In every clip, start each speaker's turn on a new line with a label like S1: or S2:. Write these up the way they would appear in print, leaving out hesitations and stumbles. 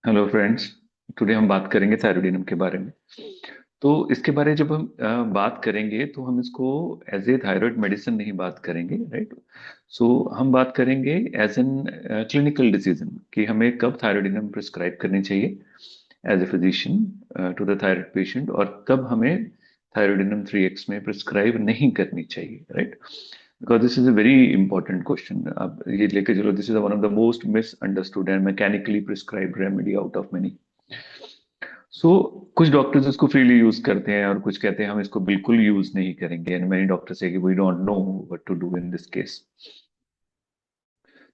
S1: Hello friends. Today हम बात करेंगे थायरोइडिनम के बारे में। तो इसके बारे में जब हम बात करेंगे तो हम इसको एज ए थायराइड मेडिसिन नहीं बात करेंगे, राइट। सो हम बात करेंगे एज एन क्लिनिकल डिसीजन कि हमें कब थायरोइडिनम प्रिस्क्राइब करनी चाहिए as a physician to the thyroid patient, और कब हमें थायरोइडिनम 3x में प्रिस्क्राइब नहीं करनी चाहिए, right. Because this is a very important question. आप ये लेके चलो, this is one of the most misunderstood and mechanically prescribed remedy out of many. So कुछ डॉक्टर्स इसको फ्रीली यूज करते हैं और कुछ कहते हैं हम इसको बिल्कुल यूज नहीं करेंगे, एंड मेनी डॉक्टर्स से कि we don't know what to do in this case.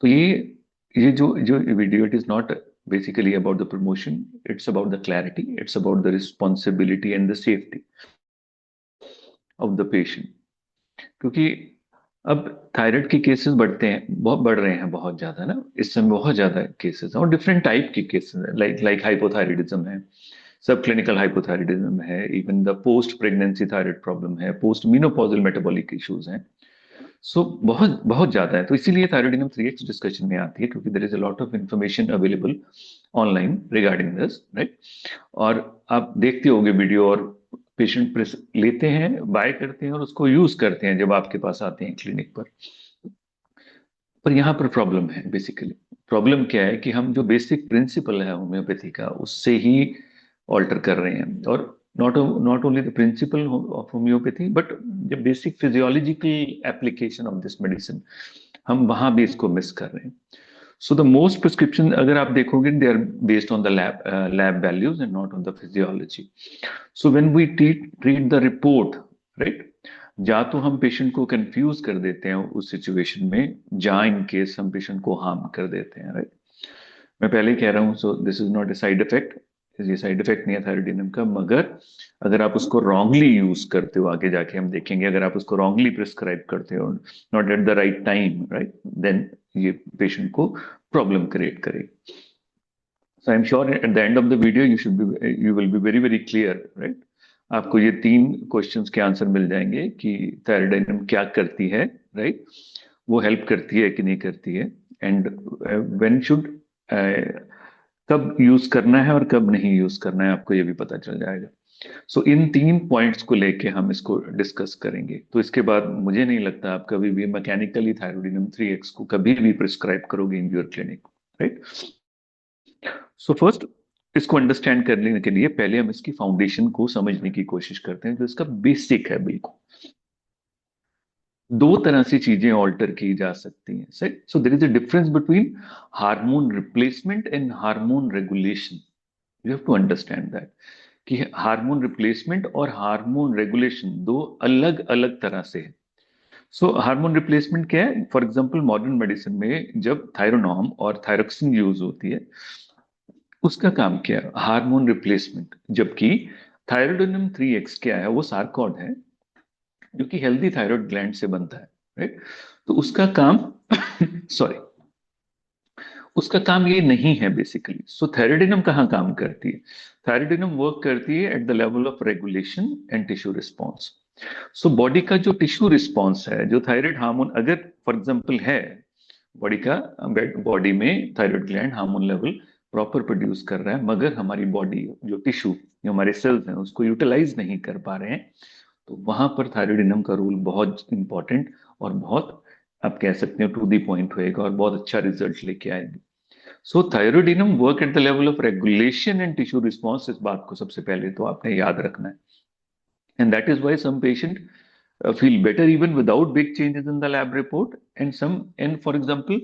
S1: तो ये जो जो video, it is not basically about the promotion, it's about the clarity, it's about the responsibility and the safety of the patient. क्योंकि अब thyroid के cases बढ़ते हैं, बहुत बढ़ रहे हैं, बहुत ज्यादा ना। इस समय बहुत ज्यादा केसेस हैं और डिफरेंट टाइप के केसेस हैं, लाइक लाइक हाइपोथायराइडिज्म है, सब क्लिनिकल हाइपोथायराइडिज्म है, even the post pregnancy thyroid problem है, पोस्ट मीनोपॉजल मेटाबॉलिक इश्यूज हैं। सो बहुत बहुत ज्यादा है। तो इसीलिए थायरोइडिनम 3x डिस्कशन में आती है, क्योंकि there is a lot of information available online regarding this, right. और आप देखते होंगे वीडियो, और पेशेंट प्रेस लेते हैं, बाय करते हैं और उसको यूज करते हैं जब आपके पास आते हैं क्लिनिक पर। पर यहाँ पर प्रॉब्लम है, बेसिकली प्रॉब्लम क्या है कि हम जो बेसिक प्रिंसिपल है होम्योपैथी का, उससे ही ऑल्टर कर रहे हैं। और not not only the principle of homeopathy, but the basic physiological application of this medicine, हम वहां भी इसको मिस कर रहे हैं। सो द मोस्ट प्रिस्क्रिप्शन अगर आप देखोगे, they are based on the lab values and not on the physiology. So when we treat the report, right, या तो हम पेशेंट को कंफ्यूज कर देते हैं उस सिचुएशन में, जहां इन केस हम पेशेंट को हार्म कर देते हैं, राइट। मैं पहले ही कह रहा हूँ, सो this is not a side effect. ये साइड इफेक्ट नहीं है थायरोइडिनम का, मगर अगर आप उसको रॉन्गली यूज करते हो, आगे जाके हम देखेंगे, अगर आप उसको रॉन्गली प्रिस्क्राइब करते हो, not at the right time, right, then ये पेशेंट को प्रॉब्लम क्रिएट करेगी। So I am sure at the end of the video you will be very very clear, right. आपको ये तीन क्वेश्चंस के आंसर मिल जाएंगे कि थायराइडिनम क्या करती है, राइट, वो हेल्प करती है कि नहीं करती है, एंड व्हेन शुड, कब यूज करना है और कब नहीं यूज करना है, आपको ये भी पता चल जाएगा। सो इन तीन पॉइंट्स को लेके हम इसको डिस्कस करेंगे। तो इसके बाद मुझे नहीं लगता आप कभी भी मैकेनिकली थायरोइडिनम 3x को कभी भी प्रिस्क्राइब करोगे in your clinic, right. So first, इसको अंडरस्टैंड करने के लिए पहले हम इसकी फाउंडेशन को समझने की कोशिश करते हैं, जो इसका बेसिक है बिल्कुल। दो तरह से चीजें ऑल्टर की जा सकती हैं, सही। So there is a difference between hormone replacement and hormone regulation. You have to understand that कि हार्मोन रिप्लेसमेंट और हार्मोन रेगुलेशन दो अलग अलग तरह से है। सो हार्मोन रिप्लेसमेंट क्या है? फॉर एग्जांपल मॉडर्न मेडिसिन में जब थायरोनॉर्म और थायरोक्सिन यूज होती है, उसका काम क्या है? Hormone replacement. जबकि थायरोइडिनम 3x क्या है? वो सारकॉड है, जो कि हेल्दी थायराइड ग्लैंड से बनता है, राइट। तो उसका काम सॉरी, उसका काम ये नहीं है बेसिकली। सो थायरोइडिनम कहाँ काम करती है? थायरोइडिनम वर्क करती है eight the level of regulation and tissue response. So body का जो टिश्यू रिस्पॉन्स है, जो थायराइड हार्मोन अगर फॉर एग्जाम्पल है, बॉडी का, बॉडी में thyroid gland hormone level proper produce कर रहा है, मगर हमारी बॉडी जो टिश्यू, जो हमारे सेल्स हैं, उसको यूटिलाइज नहीं कर पा रहे हैं, तो वहां पर थायरोइडिनम का रोल बहुत इंपॉर्टेंट और बहुत, आप कह सकते हो, टू दी पॉइंट होएगा और बहुत अच्छा रिजल्ट लेके आएंगे। So thyroidinum work at the level of regulation and tissue response. इस बात को सबसे पहले तो आपने याद रखना है, and that is why some patient feel better even without big changes in the lab report, and some, and for example,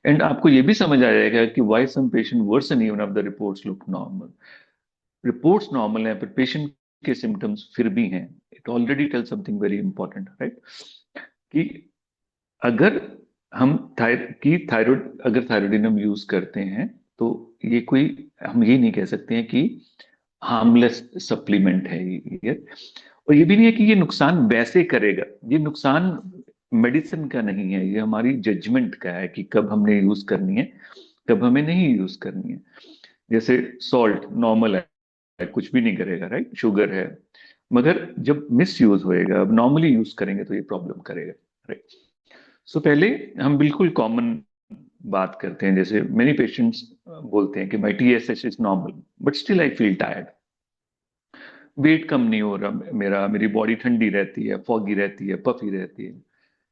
S1: and आपको ये भी समझ आ जाएगा कि why some patient worsen even if the reports look normal. Reports normal है पर patient के symptoms फिर भी हैं, it already tells something very important, right? कि अगर हम थायराइड, अगर थायरोइडिनम यूज करते हैं, तो ये कोई, हम ये नहीं कह सकते हैं कि हार्मलेस सप्लीमेंट है ये। और ये भी नहीं है कि ये नुकसान वैसे करेगा। ये नुकसान मेडिसिन का नहीं है, ये हमारी जजमेंट का है कि कब हमने यूज करनी है, कब हमें नहीं यूज करनी है। जैसे सॉल्ट नॉर्मल है, कुछ भी नहीं करेगा, राइट, शुगर है, मगर जब मिस यूज होएगा, अब नॉर्मली यूज करेंगे तो ये प्रॉब्लम करेगा, राइट। सो पहले हम बिल्कुल कॉमन बात करते हैं, जैसे मेनी पेशेंट्स बोलते हैं कि my TSH is normal but still I feel tired, weight कम नहीं हो रहा मेरा, मेरी बॉडी ठंडी रहती है, फॉगी रहती है, पफी रहती है,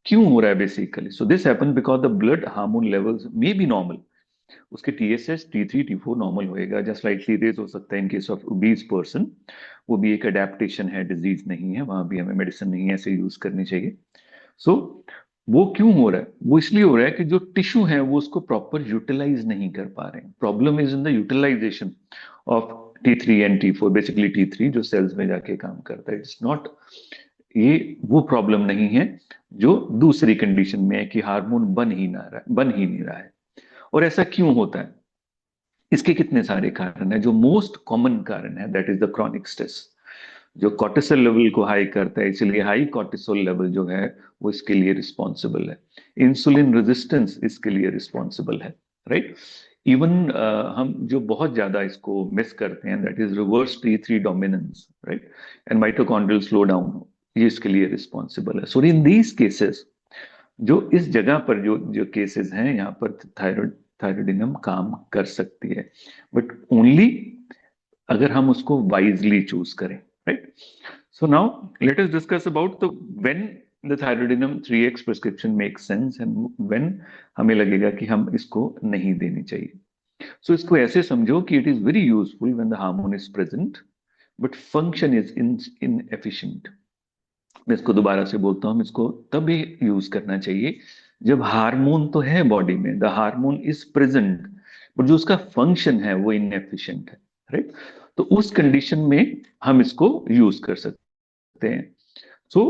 S1: क्यों हो रहा है basically? So this happen because the blood hormone levels may be normal, उसके TSH T3 T4 नॉर्मल होएगा, जस्ट स्लाइटली रेज हो सकता है in case of obese person, वो भी एक अडेप्टेशन है, डिजीज नहीं है, वहां भी हमें मेडिसिन नहीं ऐसे यूज करनी चाहिए। सो वो क्यों हो रहा है? वो इसलिए हो रहा है कि जो टिश्यू है वो उसको प्रॉपर यूटिलाइज नहीं कर पा रहे हैं। Problem is in the utilization of T3 and T4, basically T3 जो सेल्स में जाके काम करता है, इट्स नॉट, ये वो प्रॉब्लम नहीं है जो दूसरी कंडीशन में है कि हार्मोन बन ही नहीं रहा है। और ऐसा क्यों होता है? इसके कितने सारे कारण हैं। जो मोस्ट कॉमन कारण है that is the chronic stress, जो कॉर्टिसोल लेवल को हाई करता है, इसलिए हाई कॉर्टिसोल लेवल जो है वो इसके लिए रिस्पॉन्सिबल है। इंसुलिन रेजिस्टेंस इसके लिए रिस्पॉन्सिबल है, राइट। इवन हम जो बहुत ज्यादा इसको मिस करते हैं that is reverse T3 dominance, right, and mitochondrial slow down, ये इसके लिए रिस्पॉन्सिबल है। सो इन दीज केसेस, जो इस जगह पर जो जो केसेस हैं यहाँ पर थायरोइडिनम काम कर सकती है, बट ओनली अगर हम उसको वाइजली चूज करें, right. So now let us discuss about the when the thyroidinum 3x prescription make sense and when हमें लगेगा कि हम इसको नहीं देनी चाहिए। सो इसको ऐसे समझो कि it is very useful when the hormone is present but function is inefficient. मैं इसको दोबारा से बोलता हूँ, इसको तभी यूज करना चाहिए जब हार्मोन तो है बॉडी में, the hormone is present, but जो उसका फंक्शन है वो इनएफिशिएंट है, राइट। तो उस कंडीशन में हम इसको यूज कर सकते हैं। So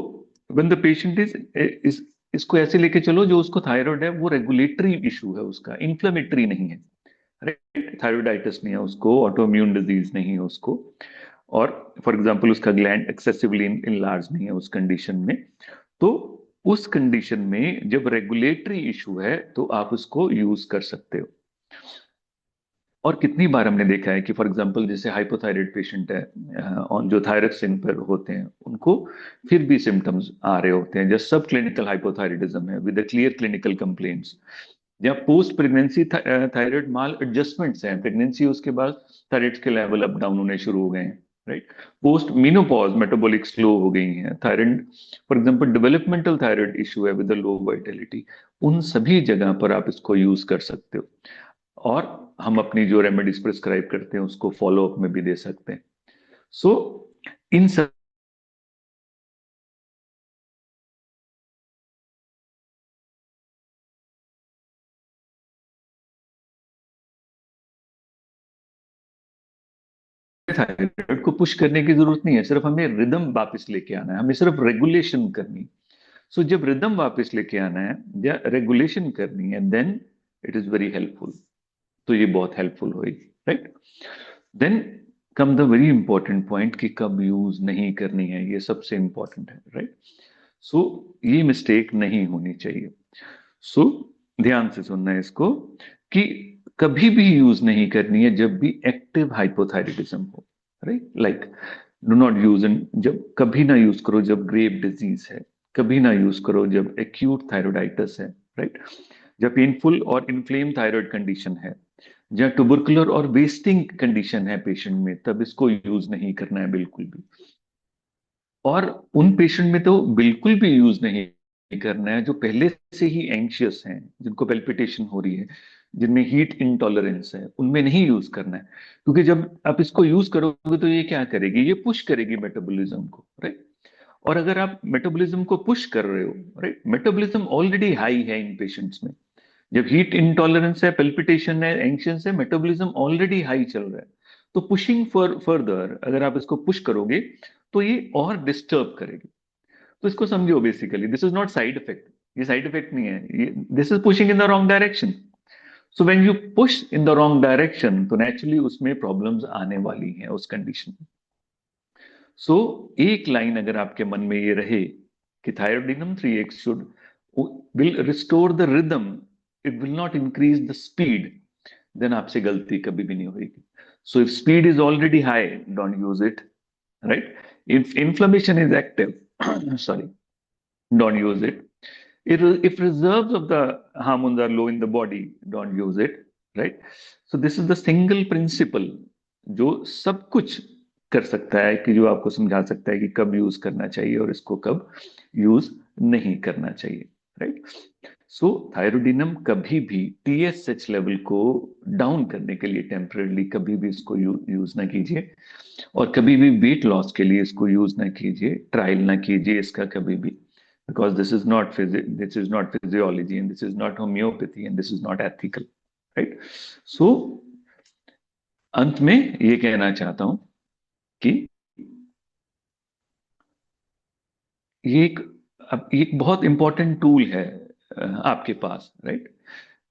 S1: when the patient is इसको ऐसे लेके चलो, जो उसको थायराइड है वो रेगुलेटरी इशू है, उसका इन्फ्लेमेटरी नहीं है, राइट। थायरोइडाइटिस नहीं है उसको, ऑटोइम्यून डिजीज नहीं है उसको, और फॉर एग्जाम्पल उसका ग्लैंड एक्सेसिवली इनलार्ज नहीं है उस कंडीशन में। तो उस कंडीशन में जब रेगुलेटरी इशू है तो आप उसको यूज कर सकते हो। और कितनी बार हमने देखा है कि फॉर एग्जांपल जैसे हाइपोथायराइड पेशेंट है, जो थायरॉक्सिन पर होते हैं, उनको फिर भी सिम्टम्स आ रहे होते हैं, जस्ट सब क्लिनिकल हाइपोथायराइडिज्म है विद क्लियर क्लिनिकल कंप्लेंट्स, या पोस्ट प्रेगनेंसी थायराइड माल एडजस्टमेंट्स हैं, प्रेगनेंसी उसके बाद थायराइड के लेवल अप डाउन होने शुरू हो गए हैं, right. Post menopause metabolic slow हो गई हैं, thyroid for example developmental thyroid issue है विद लो वाइटलिटी, उन सभी जगह पर आप इसको यूज कर सकते हो। और हम अपनी जो रेमेडीज प्रिस्क्राइब करते हैं उसको फॉलो अप में भी दे सकते हैं। सो इन सब थायराइड को पुश करने की जरूरत नहीं है, सिर्फ हमें रिदम वापस लेके आना है, हमें सिर्फ रेगुलेशन करनी है। सो जब रिदम वापस लेके आना है या रेगुलेशन करनी है, then it is very helpful. तो ये बहुत हेल्पफुल होगी, right. Then come the very important point कि कब यूज नहीं करनी है, ये सबसे इंपॉर्टेंट है, राइट। सो ये मिस्टेक नहीं होनी चाहिए। सो ध्यान से सुनना है इसको, कि कभी भी यूज नहीं करनी है जब भी एक्टिव हाइपोथायराइडिज्म हो, right. Like do not use in, जब कभी ना यूज करो जब ग्रेव डिजीज है, कभी ना यूज करो जब एक्यूट थायरोइडाइटिस है, राइट, जब पेनफुल और इन्फ्लेम थायराइड कंडीशन है, जब ट्यूबरकुलर और वेस्टिंग कंडीशन है पेशेंट में, तब इसको यूज नहीं करना है बिल्कुल भी। और उन पेशेंट में तो बिल्कुल भी यूज नहीं करना है जो पहले से ही एंशियस हैं, जिनको पेल्पिटेशन हो रही है, जिनमें हीट इंटॉलरेंस है, उनमें नहीं यूज करना है। क्योंकि जब आप इसको यूज करोगे तो ये क्या करेगी, ये पुश करेगी मेटाबॉलिज्म को, राइट। और अगर आप मेटाबॉलिज्म को पुश कर रहे हो, राइट, मेटाबॉलिज्म ऑलरेडी हाई है इन पेशेंट्स में, जब हीट इंटॉलरेंस है, पेल्पिटेशन है, एंशियस है, मेटाबॉलिज्म ऑलरेडी हाई चल रहा है, तो पुशिंग फर्दर अगर आप इसको पुश करोगे तो ये और डिस्टर्ब करेगी। तो इसको समझो, basically this is not side effect, ये साइड इफेक्ट नहीं है, this is pushing in the wrong direction. So when you push in the wrong direction तो नेचुरली उसमें प्रॉब्लम्स आने वाली हैं उस कंडीशन में। सो एक लाइन अगर आपके मन में ये रहे कि thyroidinum 3x should will restore the rhythm, it will not increase the speed, then आपसे गलती कभी भी नहीं होगी। So if speed is already high, don't use it, right? If inflammation is active, sorry, don't use it. If reserves of the hormones are low in the body, don't use it. Right? So this is the single principle जो सब कुछ कर सकता है, कि जो आपको समझा सकता है कि कब यूज करना चाहिए और इसको कब यूज नहीं करना चाहिए, राइट? सो थायरोडिनम कभी भी टीएसएच लेवल को डाउन करने के लिए टेम्पररी कभी भी इसको यूज ना कीजिए, और कभी भी वेट लॉस के लिए इसको यूज ना कीजिए, ट्रायल ना कीजिए इसका कभी भी, because this is not physiology and this is not homeopathy and this is not ethical, right? So अंत में ये कहना चाहता हूं कि ये एक अब ये एक बहुत इंपॉर्टेंट टूल है आपके पास, राइट?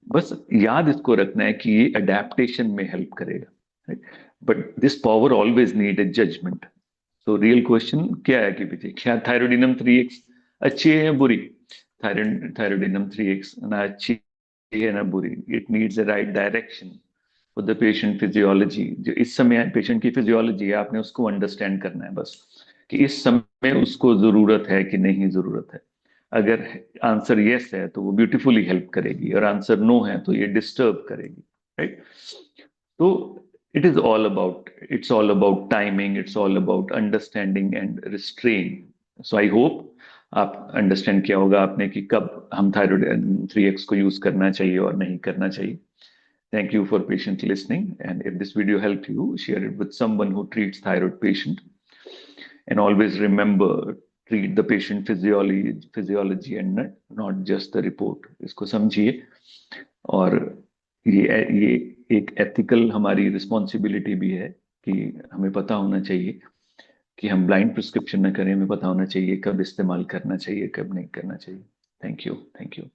S1: बस याद इसको रखना है कि ये अडेप्टेशन में हेल्प करेगा, right? But this power always need a judgement. तो रियल क्वेश्चन क्या है कि पीछे क्या थायरोडिनम 3x अच्छी है या बुरी? थायरोडिनम 3x ना अच्छी है ना बुरी, it needs a right direction for the patient physiology. जो इस समय पेशेंट की फिजियोलॉजी है, आपने उसको अंडरस्टैंड करना है बस, कि इस समय उसको जरूरत है कि नहीं जरूरत है। अगर आंसर यस है तो वो ब्यूटीफुली हेल्प करेगी, और आंसर नो है तो ये डिस्टर्ब करेगी, राइट? तो it's all about timing, it's all about understanding and restrain. So I hope आप अंडरस्टैंड किया होगा आपने कि कब हम थायराइड 3x को यूज करना चाहिए और नहीं करना चाहिए। Thank you for patiently listening. And if this video helped you, share it with someone who treats thyroid patient. And always remember, treat the patient physiology and not just the report. इसको समझिए। और ये एक ethical हमारी responsibility भी है, कि हमें पता होना चाहिए कि हम ब्लाइंड प्रिस्क्रिप्शन न करें। हमें पता होना चाहिए कब इस्तेमाल करना चाहिए, कब नहीं करना चाहिए। Thank you. Thank you.